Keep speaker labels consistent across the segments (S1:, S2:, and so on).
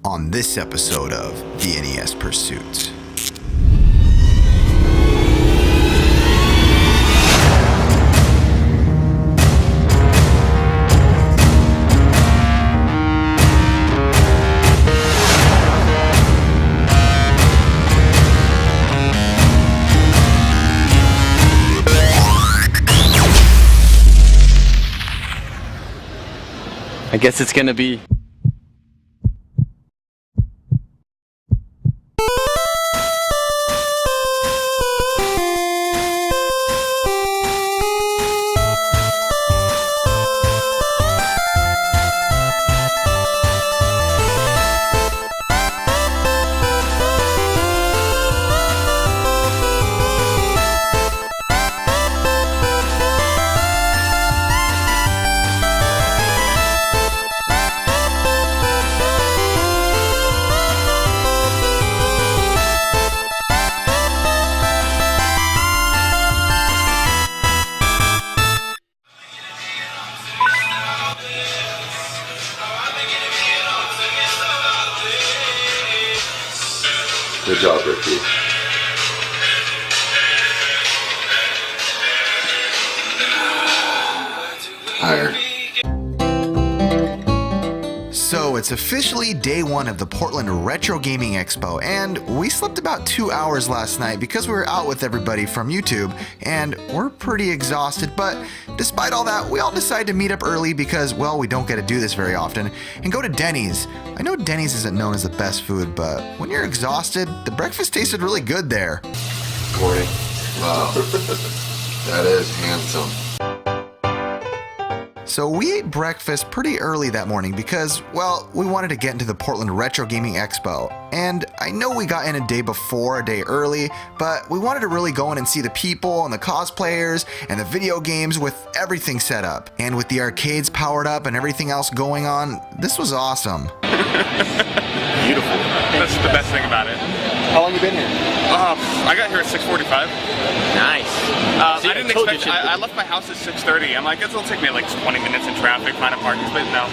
S1: on this episode of the NES Pursuit.
S2: I guess it's gonna be
S3: Good job, Ricky. Tired.
S1: So it's officially day one of the Portland Retro Gaming Expo, and we slept about 2 hours last night because we were out with everybody from YouTube, and we're pretty exhausted, but despite all that, we all decided to meet up early because, well, we don't get to do this very often, and go to Denny's. I know Denny's isn't known as the best food, but when you're exhausted, the breakfast tasted really good there.
S3: Morning. Wow. That is handsome.
S1: So we ate breakfast pretty early that morning because, well, we wanted to get into the Portland Retro Gaming Expo. And I know we got in a day before, a day early, but we wanted to really go in and see the people and the cosplayers and the video games with everything set up. And with the arcades powered up and everything else going on, this was awesome.
S4: Beautiful. That's the best thing about it.
S1: How long you been here?
S4: I got here at 6:45.
S2: nice.
S4: I didn't expect. I left my house at 6:30. I'm like, it'll take me like 20 minutes in traffic, find a parking space. No.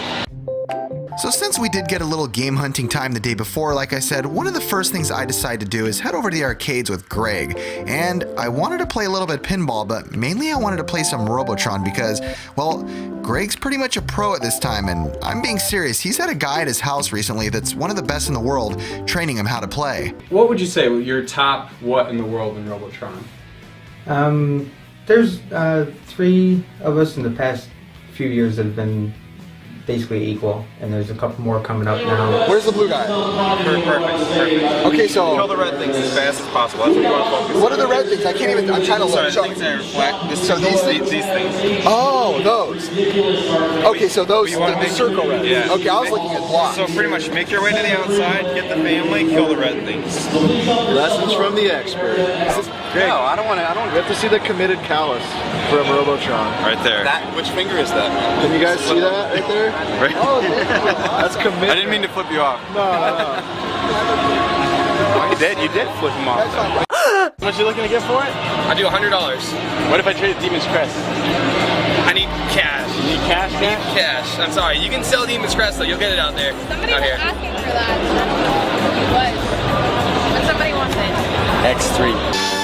S1: So since we did get a little game hunting time the day before, like I said, one of the first things I decided to do is head over to the arcades with Greg. And I wanted to play a little bit of pinball, but mainly I wanted to play some Robotron because, well, Greg's pretty much a pro at this time, and I'm being serious. He's had a guy at his house recently that's one of the best in the world, training him how to play.
S5: What would you say your top what in the world in Robotron?
S6: There's 3 of us in the past few years that have been basically equal, and there's a couple more coming up now.
S7: Where's the blue guy?
S8: Perfect.
S7: Okay, so
S8: Kill the red things as fast as possible. That's what you want to focus on.
S7: what are the red things? I can't even. I'm trying to look.
S8: Things that reflect.
S7: So these
S8: things.
S7: Oh, those. Okay, so those
S8: You want
S7: the
S8: to make
S7: circle red.
S8: Yeah.
S7: Okay, I was looking at blocks.
S8: So pretty much make your way to the outside, get the family, kill the red things.
S7: Lessons from the expert. No, I don't want to. We have to see the committed callus from Robotron.
S8: Right there.
S7: Which finger is that? Can you guys see that right there?
S8: Right.
S7: Oh, that's committed.
S8: I didn't mean to flip you off.
S7: No.
S8: Oh, you did flip him off.
S2: How much you looking to get for it?
S4: I do $100.
S2: What if I trade Demon's Crest?
S4: I need cash.
S2: You need cash,
S4: I need cash. I'm sorry. You can sell Demon's Crest though. You'll get it out there.
S9: Somebody
S4: out
S9: was
S4: here.
S9: asking for that. What? But somebody wants it.
S2: X3.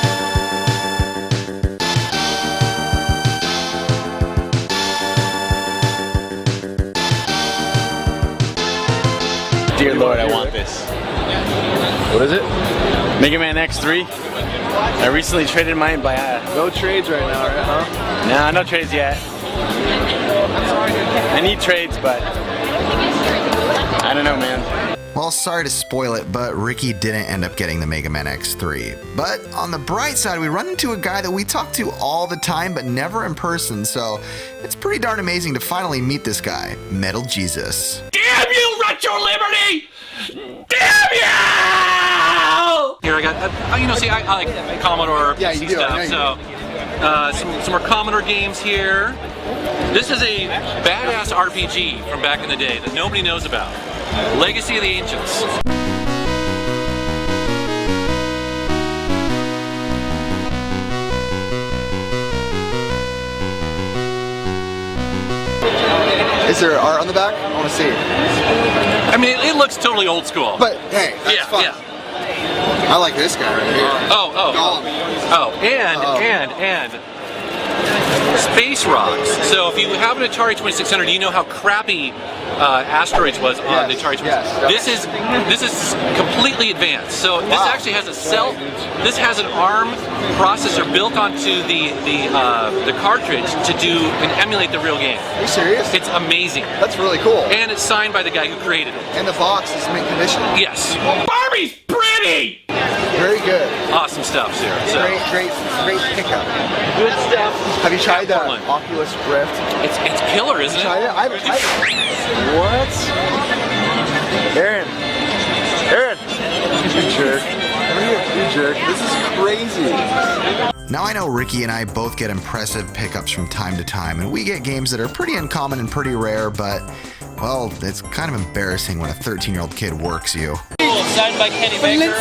S2: Dear Lord, I want this.
S7: What is it?
S2: Mega Man X3. I recently traded mine by
S7: No trades right now, right? Huh?
S2: Nah, no trades yet. I need trades, but I don't know, man.
S1: Well, sorry to spoil it, but Ricky didn't end up getting the Mega Man X3. But on the bright side, we run into a guy that we talk to all the time, but never in person, so it's pretty darn amazing to finally meet this guy, Metal Jesus.
S4: Damn you, Retro Liberty! Damn you!
S10: Here I got, see, I like Commodore PC stuff, so some more Commodore games here. This is a badass RPG from back in the day that nobody knows about. Legacy of the Ancients.
S7: Is there art on the back? I want to see.
S10: I mean, it looks totally old school.
S7: But hey, that's fun.
S10: Yeah.
S7: I like this guy right here.
S10: And space rocks. So if you have an Atari 2600, you know how crappy Asteroids was on the Atari 2600. This is completely advanced. So this actually has this has an ARM processor built onto the cartridge to do and emulate the real game.
S7: Are you serious?
S10: It's amazing.
S7: That's really cool.
S10: And it's signed by the guy who created it.
S7: And the box is mint condition.
S10: Yes. Barbie's pretty!
S7: Very good.
S10: Awesome stuff, Sarah. So.
S7: Great pickup.
S10: Good stuff.
S7: Have you tried the Oculus Rift?
S10: It's killer, isn't it?
S7: Tried it? What? Aaron, you jerk. You jerk. This is crazy.
S1: Now I know Ricky and I both get impressive pickups from time to time, and we get games that are pretty uncommon and pretty rare, but, well, it's kind of embarrassing when a 13-year-old kid works you.
S2: Signed by Kenny Baker.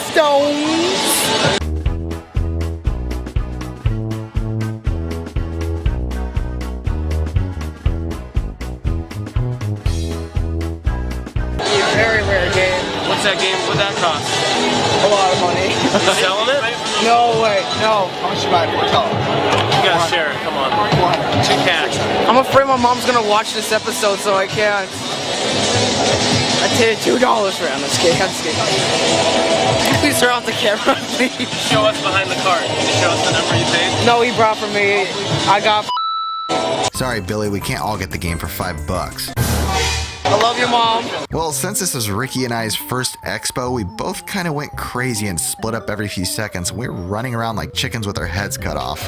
S11: Very rare game.
S2: What's that game? What'd that cost?
S11: A lot of money.
S2: You selling it?
S11: No way, no.
S7: How much you buy it for? Tell them.
S2: You gotta share it. Come on. 2 cash.
S11: I'm afraid my mom's gonna watch this episode, so I can't. I paid $2 for it. I'm just kidding. Please turn off the camera, please.
S2: Show us behind the card. Can you show us the number you paid?
S11: No, he brought for me. I got.
S1: Sorry, Billy, we can't all get the game for $5.
S11: I love you, Mom.
S1: Well, since this was Ricky and I's first expo, we both kind of went crazy and split up every few seconds. We were running around like chickens with our heads cut off.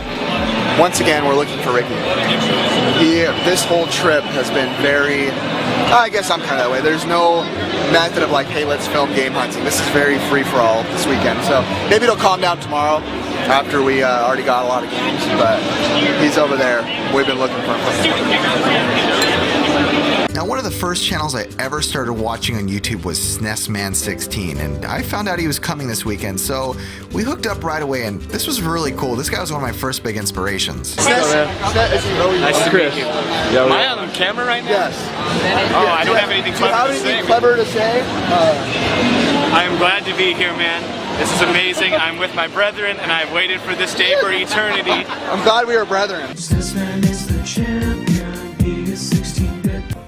S7: Once again, we're looking for Ricky. This whole trip has been very, I guess I'm kind of that way. There's no method of like, hey, let's film game hunting. This is very free-for-all this weekend. So maybe it'll calm down tomorrow after we already got a lot of games, but he's over there. We've been looking for him.
S1: Now, one of the first channels I ever started watching on YouTube was SNESman16, and I found out he was coming this weekend, so we hooked up right away, and this was really cool. This guy was one of my first big inspirations.
S2: Nice to meet you. Am I on camera right now?
S7: Yes.
S2: Oh, I don't have anything clever to say.
S7: Do you have anything clever to say?
S2: I am glad to be here, man. This is amazing. I'm with my brethren, and I've waited for this day for eternity.
S7: I'm glad we are brethren.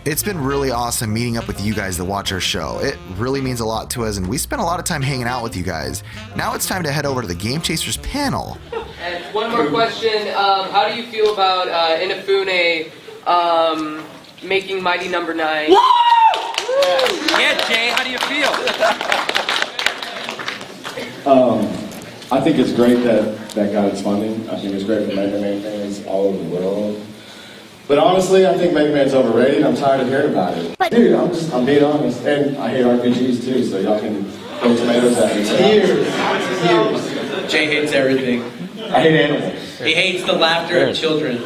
S1: It's been really awesome meeting up with you guys that watch our show. It really means a lot to us, and we spent a lot of time hanging out with you guys. Now it's time to head over to the Game Chasers panel.
S12: And one more question. How do you feel about Inafune making Mighty Number 9? Yeah, Jay, how do you feel?
S13: I think it's great that got its funding. I think it's great for Mega Man fans all over the world. But honestly, I think Mega Man's overrated. I'm tired of hearing about it. Dude, I'm being honest. And I hate RPGs too, so y'all can throw tomatoes at me. Years.
S12: Jay hates everything.
S13: I hate animals.
S12: He hates the laughter of children.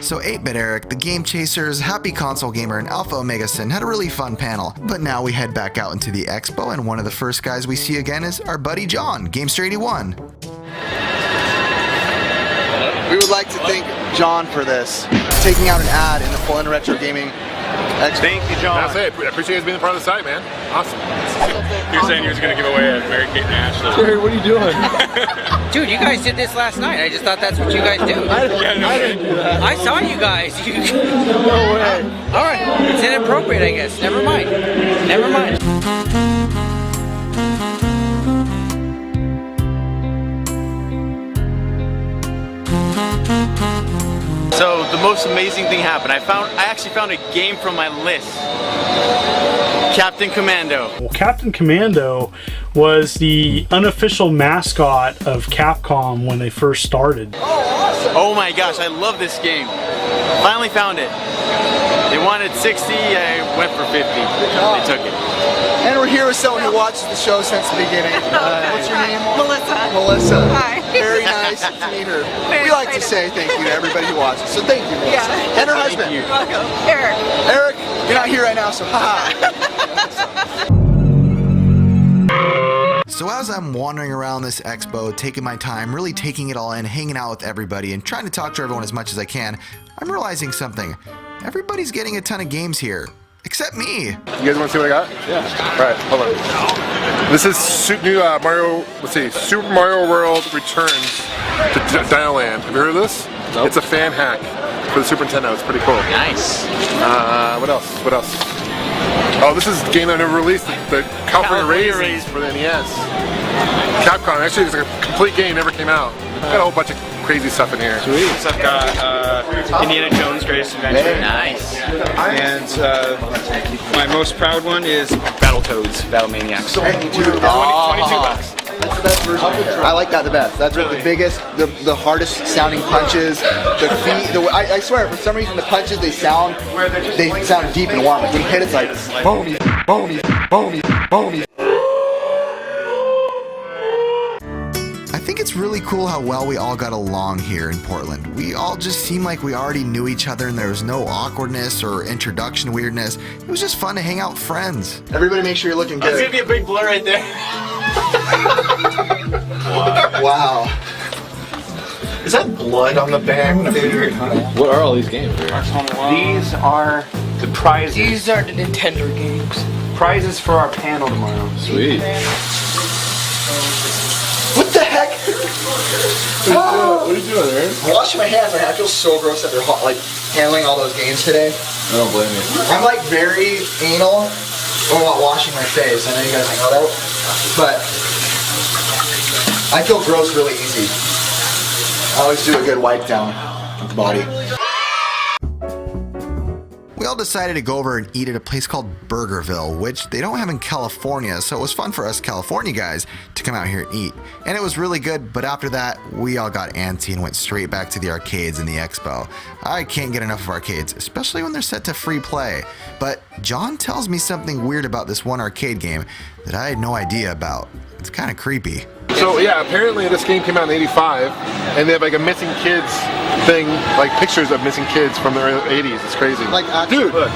S1: So 8-Bit Eric, the Game Chasers, Happy Console Gamer, and Alpha Omega Sin had a really fun panel. But now we head back out into the expo, and one of the first guys we see again is our buddy John, Gamester 81.
S7: We would like to thank John for this, taking out an ad in the Portland Retro Gaming Expo.
S4: Thank you, John.
S14: That's it. I appreciate you guys being a part of the site, man. Awesome.
S4: You're saying you were going to give away a Mary-Kate and Ashley.
S7: Jerry, what are you doing?
S12: Dude, you guys did this last night. I just thought that's what you guys do.
S7: I didn't do that.
S12: I saw you guys.
S7: No way.
S12: All right. It's inappropriate, I guess. Never mind. Never mind.
S2: So the most amazing thing happened. I actually found a game from my list. Captain Commando.
S15: Well, Captain Commando was the unofficial mascot of Capcom when they first started.
S2: Oh my gosh, I love this game. Finally found it. They wanted 60, I went for 50. They took it.
S7: And we're here with someone who watches the show since the beginning. What's your name?
S9: Melissa.
S7: Melissa.
S9: Hi.
S7: Very nice to meet her. We like to say thank you to everybody who watches, so thank you, Melissa.
S9: Yeah.
S7: And her husband.
S9: You're welcome. Eric.
S7: Eric, you're not here right now, so haha.
S1: So as I'm wandering around this expo, taking my time, really taking it all in, hanging out with everybody, and trying to talk to everyone as much as I can, I'm realizing something. everybody's getting a ton of games here. Except me.
S14: You guys want to see what I got? Yeah. All right, hold on. This is new Mario. Let's see, Super Mario World Returns to Dinoland. Have you heard of this? Nope. It's a fan hack for the Super Nintendo. It's pretty cool.
S2: Nice.
S14: What else? What else? Oh, this is a game that I never released. The California Raisins for the NES. Capcom. Actually, it's like a complete game. Never came out. Got a whole bunch of crazy stuff in here.
S8: Sweet. So I've got Indiana Jones Greatest Adventure.
S2: Nice.
S8: And my most proud one is Battletoads, Battlemaniacs. 22 bucks.
S7: That's the best version. I like that the best. That's really the biggest, the hardest sounding punches. The feet. I swear, for some reason, the punches they sound deep and warm. Like when you hit, it's like bony, bony, bony, bony.
S1: I think it's really cool how well we all got along here in Portland. We all just seemed like we already knew each other and there was no awkwardness or introduction weirdness. It was just fun to hang out with friends.
S7: Everybody make sure you're looking good.
S2: There's gonna be a big blur right there.
S7: Wow.
S16: Is that blood on the back?
S5: What are all these games?
S16: These are the prizes.
S11: These are the Nintendo games.
S16: Prizes for our panel tomorrow.
S5: Sweet.
S7: What the heck?
S13: What are you doing, Aaron?
S7: I'm washing my hands. I feel so gross that they're like handling all those games today.
S13: I don't blame you.
S7: I'm like very anal about washing my face. I know you guys know that, but I feel gross really easy. I always do a good wipe down of the body.
S1: We all decided to go over and eat at a place called Burgerville, which they don't have in California, so it was fun for us California guys to come out here and eat. And it was really good, but after that, we all got antsy and went straight back to the arcades in the expo. I can't get enough of arcades, especially when they're set to free play. But John tells me something weird about this one arcade game that I had no idea about. It's kind of creepy.
S14: So yeah, apparently this game came out in '85, and they have like a missing kids thing, like pictures of missing kids from the early '80s. It's crazy.
S7: Like
S14: dude, look.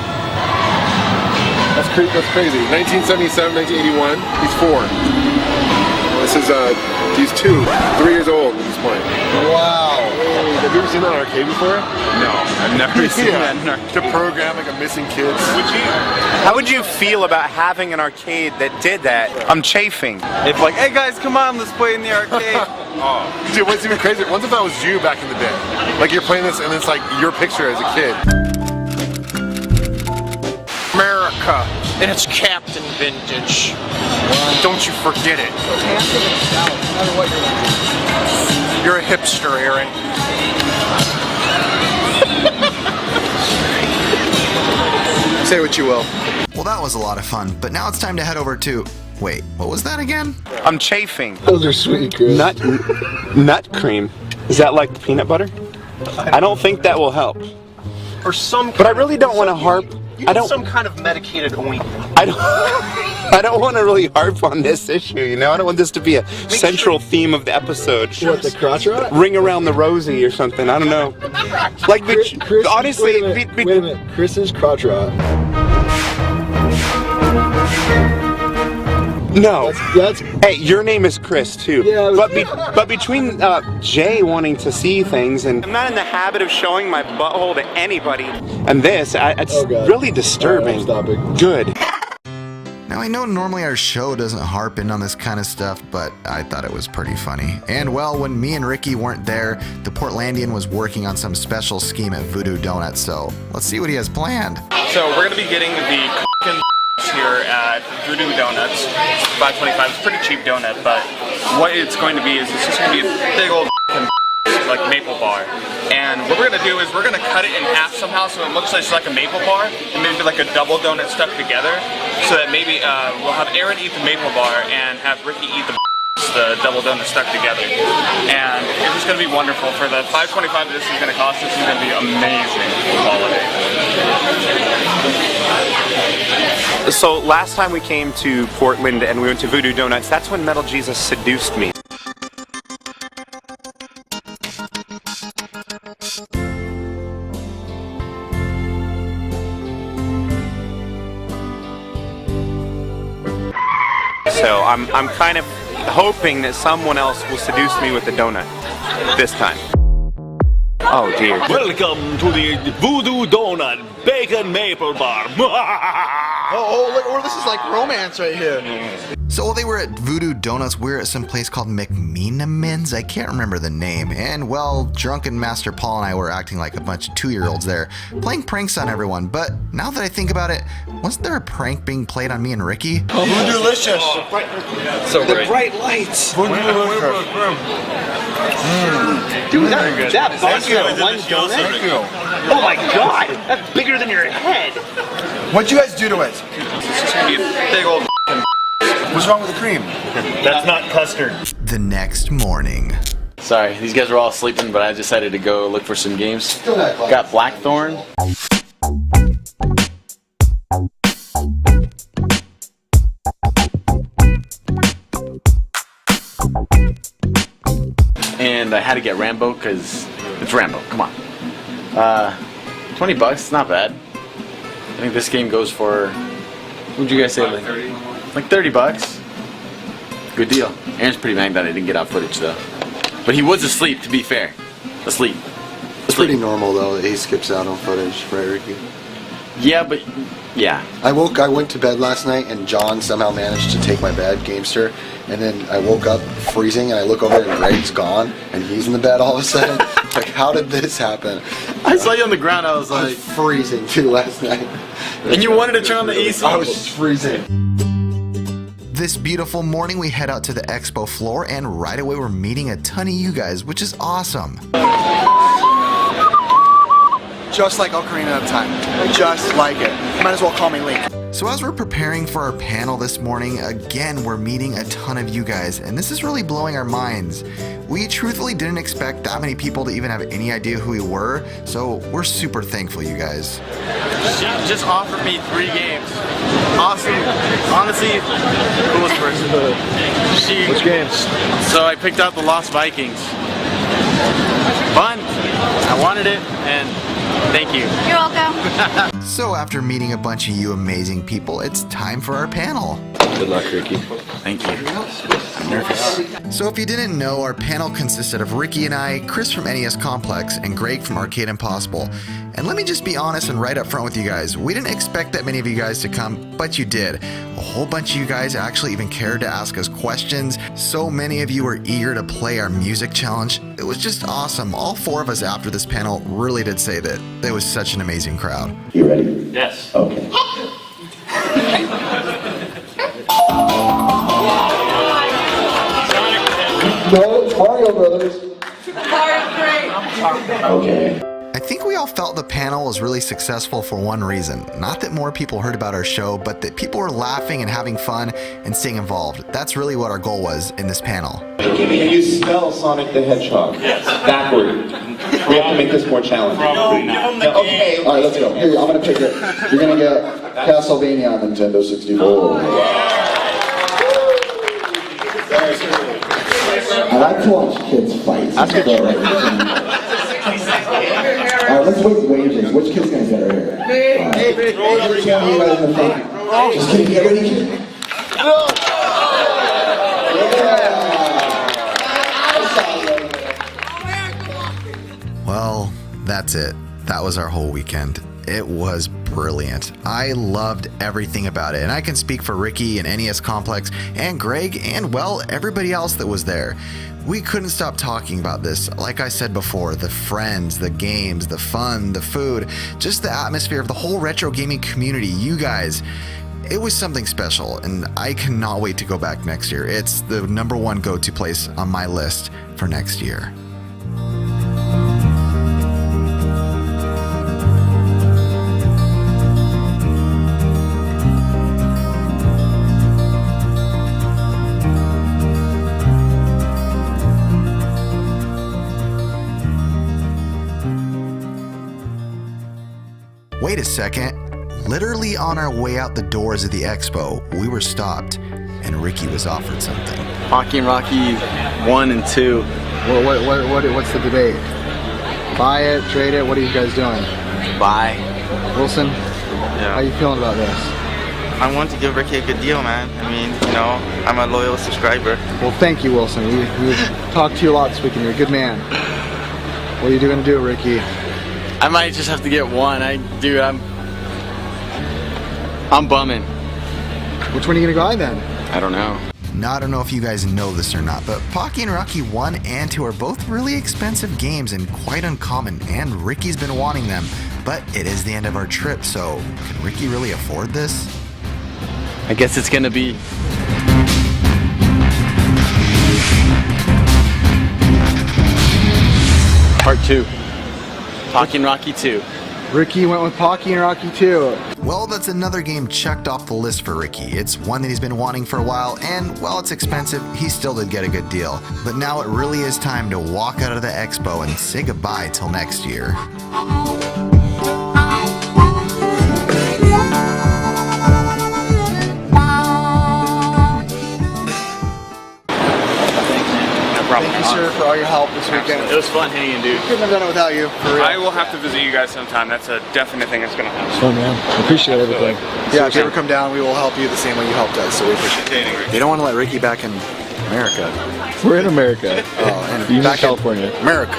S14: That's crazy. 1977, 1981. He's 4. This is he's 3 years old at this point.
S7: Wow.
S14: Have you ever seen that in an arcade before?
S8: No, I've never seen that in an arcade.
S14: To program like a missing kids.
S16: How would you feel about having an arcade that did that? I'm chafing.
S2: If like, hey guys, come on, let's play in the arcade.
S14: Oh, dude, what's even crazier? Once if that was you back in the day, like you're playing this and it's like your picture as a kid.
S16: America, and it's Captain Vintage. Don't you forget it. You're a hipster, Aaron.
S7: Say what you will.
S1: Well, that was a lot of fun, but now it's time to head over to... Wait, what was that again?
S16: I'm chafing.
S13: Those are sweet, Chris.
S16: Nut cream. Is that like peanut butter? I don't think that will help. Or some. But I really don't want to harp. I don't.
S8: Some kind of medicated ointment.
S16: I don't want to really harp on this issue. You know, I don't want this to be a central theme of the episode.
S13: What, the crotch rot?
S16: Ring around the rosy or something. I don't know. Like,
S13: Chris,
S16: honestly,
S13: wait a minute. Chris's crotch rot.
S16: No.
S13: That's
S16: hey, your name is Chris too.
S13: Yeah.
S16: But between Jay wanting to see things and I'm not in the habit of showing my butthole to anybody, and this, it's really disturbing. Good.
S1: Now I know normally our show doesn't harp in on this kind of stuff, but I thought it was pretty funny. And well, when me and Ricky weren't there, the Portlandian was working on some special scheme at Voodoo Donuts, so let's see what he has planned.
S4: So we're gonna be getting the here at Voodoo Donuts. It's $5.25. It's a pretty cheap donut, but what it's going to be is it's just going to be a big old like maple bar. And what we're going to do is we're going to cut it in half somehow so it looks like a maple bar and maybe like a double donut stuck together so that maybe we'll have Aaron eat the maple bar and have Ricky eat the double donut stuck together. And it's just going to be wonderful. For the $5.25 that this is going to cost, this is going to be amazing quality.
S16: So last time we came to Portland and we went to Voodoo Donuts, that's when Metal Jesus seduced me. So I'm kind of hoping that someone else will seduce me with the donut this time.
S2: Oh dear.
S17: Welcome to the Voodoo Donut Bacon Maple Bar.
S7: Look, this is like romance right here.
S1: So while they were at Voodoo Donuts, we were at some place called McMenamin's. I can't remember the name. And well, drunken Master Paul and I were acting like a bunch of 2-year-olds there, playing pranks on everyone. But now that I think about it, wasn't there a prank being played on me and Ricky?
S7: Voodoo-licious.
S2: So
S7: The bright lights.
S2: Dude,
S7: that buns you one donut? Oh my god, that's bigger than your head. What'd you guys do to it?
S2: It's just gonna be a big old
S7: What's wrong with the cream?
S2: That's not custard.
S1: The next morning.
S2: Sorry, these guys were all sleeping, but I decided to go look for some games. Got Blackthorn. And I had to get Rambo because it's Rambo. Come on. $20, not bad. I think this game goes for, what would you guys say? Like $30. Good deal. Aaron's pretty mad that I didn't get out footage though. But he was asleep, to be fair. Asleep.
S3: It's pretty normal though that he skips out on footage, right, Ricky?
S2: Yeah, but yeah.
S3: I went to bed last night and John somehow managed to take my bed, Gamester, and then I woke up freezing and I look over and Greg's gone and he's in the bed all of a sudden. Like, how did this happen?
S2: I saw you on the ground, I was like...
S3: freezing too last night.
S2: And you wanted to turn on the AC?
S3: I was just freezing.
S1: This beautiful morning, we head out to the expo floor, and right away we're meeting a ton of you guys, which is awesome.
S7: Just like Ocarina of Time. Just like it. Might as well call me Link.
S1: So as we're preparing for our panel this morning, again, we're meeting a ton of you guys, and this is really blowing our minds. We truthfully didn't expect that many people to even have any idea who we were, so we're super thankful, you guys.
S2: She just offered me 3 games. Awesome. Honestly, coolest person. Which games? So I picked out the Lost Vikings. Fun. I wanted it, and thank you.
S9: You're welcome.
S1: So after meeting a bunch of you amazing people, it's time for our panel.
S3: Good luck, Ricky.
S2: Thank you. I'm nervous.
S1: So if you didn't know, our panel consisted of Ricky and I, Chris from NES Complex, and Greg from Arcade Impossible. And let me just be honest and right up front with you guys. We didn't expect that many of you guys to come, but you did. A whole bunch of you guys actually even cared to ask us questions. So many of you were eager to play our music challenge. It was just awesome. All 4 of us after this panel really did say that it was such an amazing crowd.
S13: You ready?
S2: Yes.
S13: Okay. No, it's Mario Brothers. Okay.
S1: I think we all felt the panel was really successful for one reason. Not that more people heard about our show, but that people were laughing and having fun and staying involved. That's really what our goal was in this panel.
S13: Can you spell Sonic the Hedgehog? Yes. Backward. We have to make this more challenging. Okay. All right, let's go. Here, I'm going to pick it. You're going to get Castlevania on Nintendo 64. I like to watch kids fight. That's good. All right, let's wait wages. Which kid's going to get right here? Just kidding. Get ready, kid.
S1: Well, that's it. That was our whole weekend. It was brilliant. I loved everything about it, and I can speak for Ricky and NES Complex and Greg and, well, everybody else that was there. We couldn't stop talking about this. Like I said before, the friends, the games, the fun, the food, just the atmosphere of the whole retro gaming community, you guys. It was something special, and I cannot wait to go back next year. It's the #1 go-to place on my list for next year. Wait a second. Literally on our way out the doors of the expo, we were stopped, and Ricky was offered something.
S2: Pocky and Rocky 1 and 2.
S7: What's the debate? Buy it, trade it, what are you guys doing?
S2: Buy.
S7: Wilson,
S2: Yeah.
S7: how you feeling about this?
S8: I want to give Ricky a good deal, man. I mean, you know, I'm a loyal subscriber.
S7: Well, thank you, Wilson. We've talked to you a lot this weekend. You're a good man. What are you gonna do, Ricky?
S2: I might just have to get one. I'm bumming.
S7: Which one are you gonna buy then?
S2: I don't know.
S1: Now, I don't know if you guys know this or not, but Pocky and Rocky 1 and 2 are both really expensive games and quite uncommon, and Ricky's been wanting them. But it is the end of our trip, so can Ricky really afford this?
S2: I guess it's gonna be Part 2. Pocky and Rocky 2.
S7: Ricky went with Pocky and Rocky 2.
S1: Well, that's another game checked off the list for Ricky. It's one that he's been wanting for a while, and while it's expensive, he still did get a good deal. But now it really is time to walk out of the expo and say goodbye till next year.
S7: Thank you, sir, for all your help this weekend.
S2: It was fun hanging, dude.
S7: Couldn't have done it without you, for real.
S4: I will have to visit you guys sometime. That's a definite thing that's going to happen.
S14: Fun, man. Appreciate everything.
S7: Yeah, if you ever come down, we will help you the same way you helped us, so we appreciate it. They don't want to let Ricky back in America.
S14: We're in America.
S7: Oh, and
S14: back in California.
S7: America.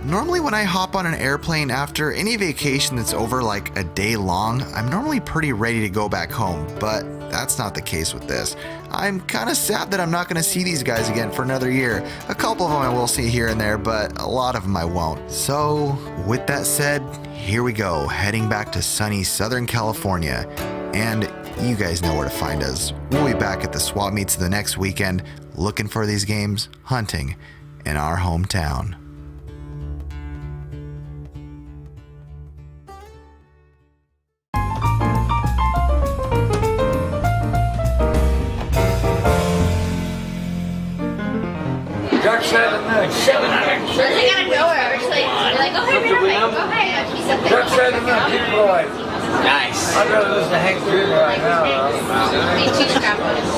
S1: Normally when I hop on an airplane after any vacation that's over like a day long, I'm normally pretty ready to go back home, but that's not the case with this. I'm kind of sad that I'm not going to see these guys again for another year. A couple of them I will see here and there, but a lot of them I won't. So with that said, here we go, heading back to sunny Southern California. And you guys know where to find us. We'll be back at the swap meets the next weekend, looking for these games, hunting in our hometown.
S18: Jack 7 7.
S9: They gotta go where actually. They're like, go ahead. She said
S18: Jack 7 keep going.
S9: Nice.
S18: I'd rather listen to Hank Green right now.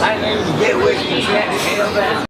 S18: I need to get with you, can't feel that.